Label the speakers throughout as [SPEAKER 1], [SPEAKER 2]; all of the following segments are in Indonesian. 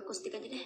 [SPEAKER 1] Akustik aja deh.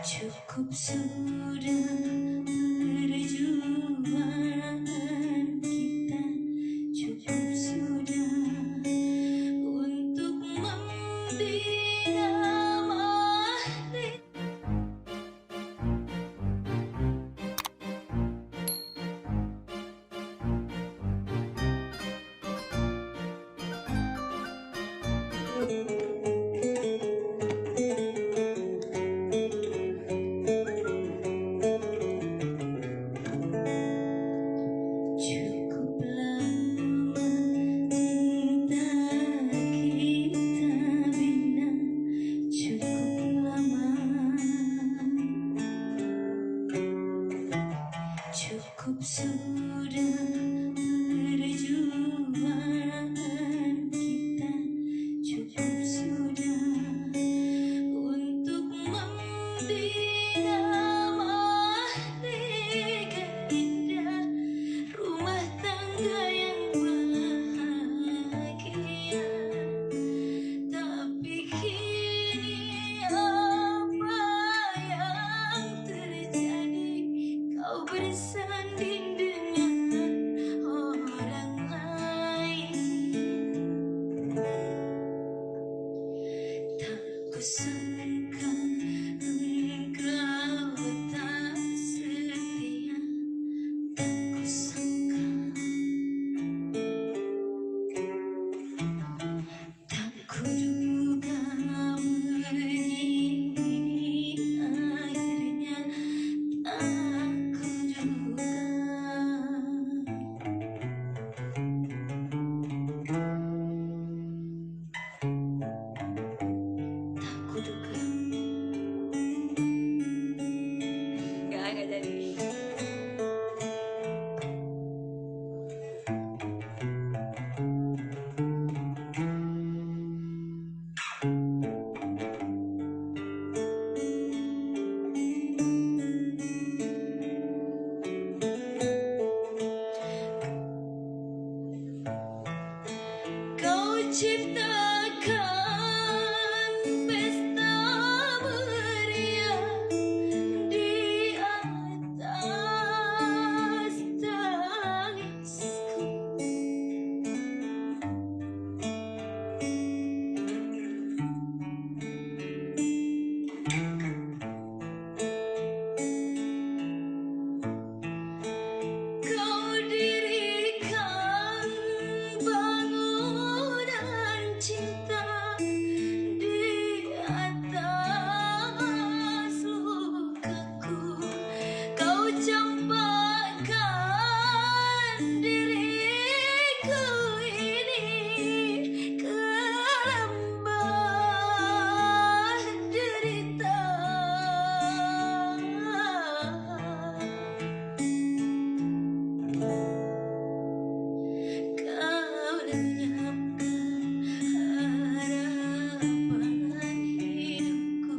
[SPEAKER 2] Cukup sudah perjuangan kita, cukup sudah untuk membina hati. Cukup sudah perjuangan kita, cukup sudah untuk membina mahligai indah rumah tangga yang bahagia. Tapi kini apa yang terjadi? Kau bersanding dengan orang lain. Tak kusangka engkau tak setia, tak kusangka, tak kuduga begini akhirnya, tak kuduga. Tak kuduga. Nggak jadi. Kau ciptakan pesta meriah di atas tangisku. Kau dirikan bangunan cinta di atas lukaku. Kau campakkan diriku ini ke lembah derita. Kau lenyapkan harapan hidupku,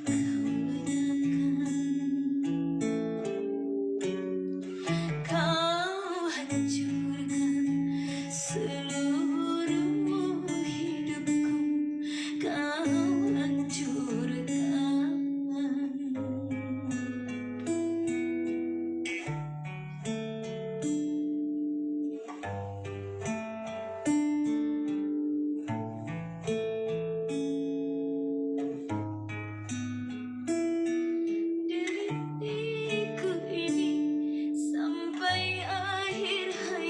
[SPEAKER 2] kau lenyapkan, kau hancurkan seluruh hidupku, kau hancurkan. Diriku ini sampai akhir hayat.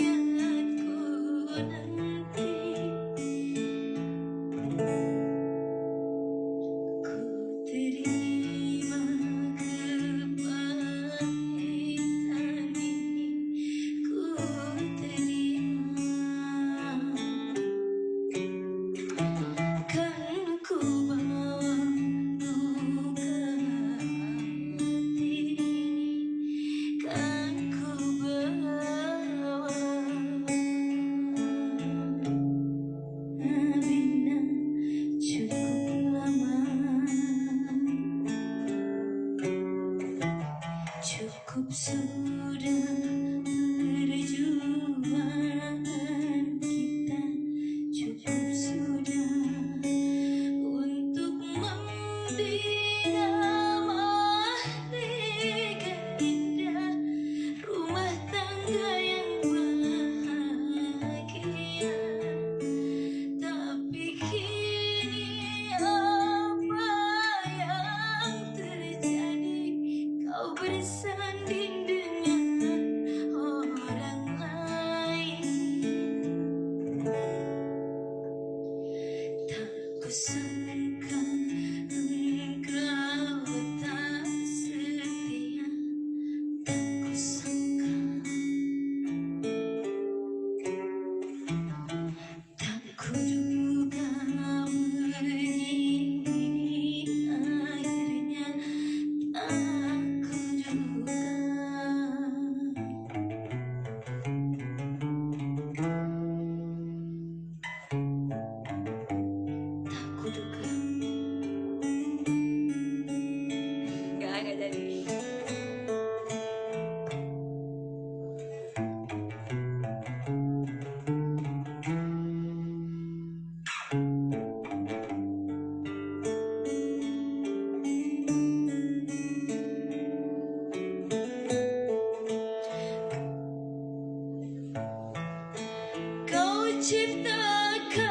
[SPEAKER 2] ciptakan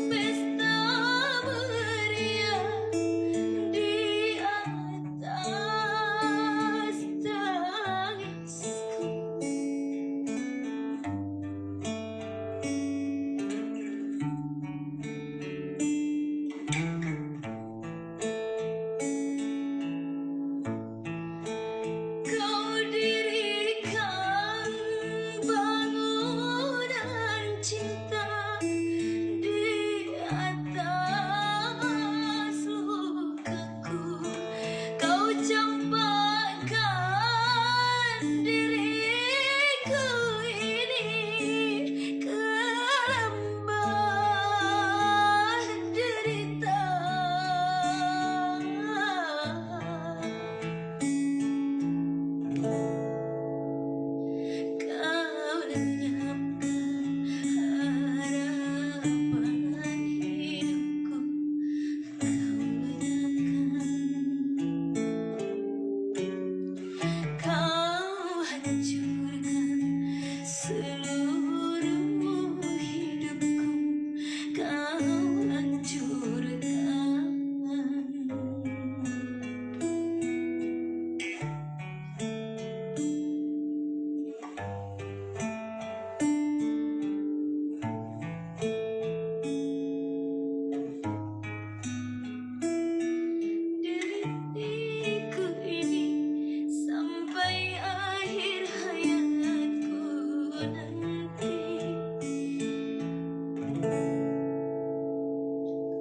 [SPEAKER 2] pesta meriah di atas tangisku. Kau dirikan bangunan cinta di atas lukaku. Kau campakkan diriku ini ke lembah derita. Kau lenyapkan harapan hidupku. Kau lenyapkan. Kau hancurkan seluruh hidupku. Kau hancurkan. Diriku ini sampai akhir hayatku nanti.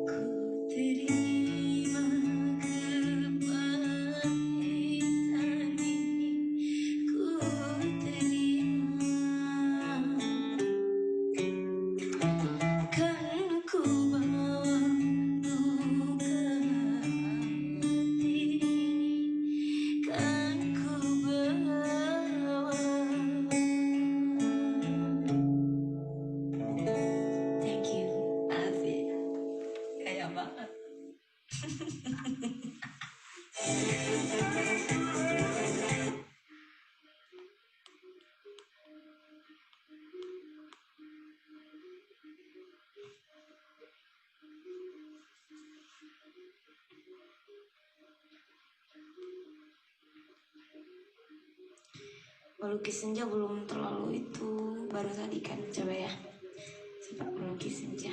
[SPEAKER 2] Ku terima kepahitan ini. Ku terima. Kan ku bawa luka hati ini. Kan ku bawa. Thank you, Afid. Kaya banget. Melukis senja belum terlalu itu, baru tadi kan. Coba ya, coba melukis senja.